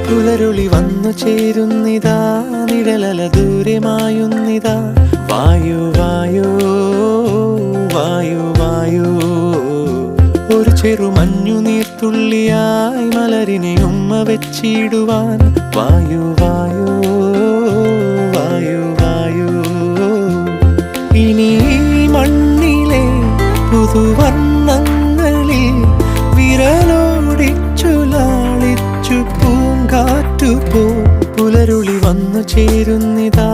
പുലരുളി വന്നു ചേരുന്നിതാ, നിഴലല ദൂരെ മായുന്നിതാ. വായു വായു വായു വായു, ഒരു ചെറു മഞ്ഞു നീർത്തുള്ളിയായി മലരിനെ ഉമ്മ വെച്ചിടുവാൻ. വായു വായു വായു വായു, ഇനി മണ്ണിലെ പുതുവർണ്ണങ്ങളിൽ വിരലോടിച്ചു ലാളിച്ചു പൂങ്കാറ്റുപോ. പുലരുളി വന്നു ചേരുന്നിതാ,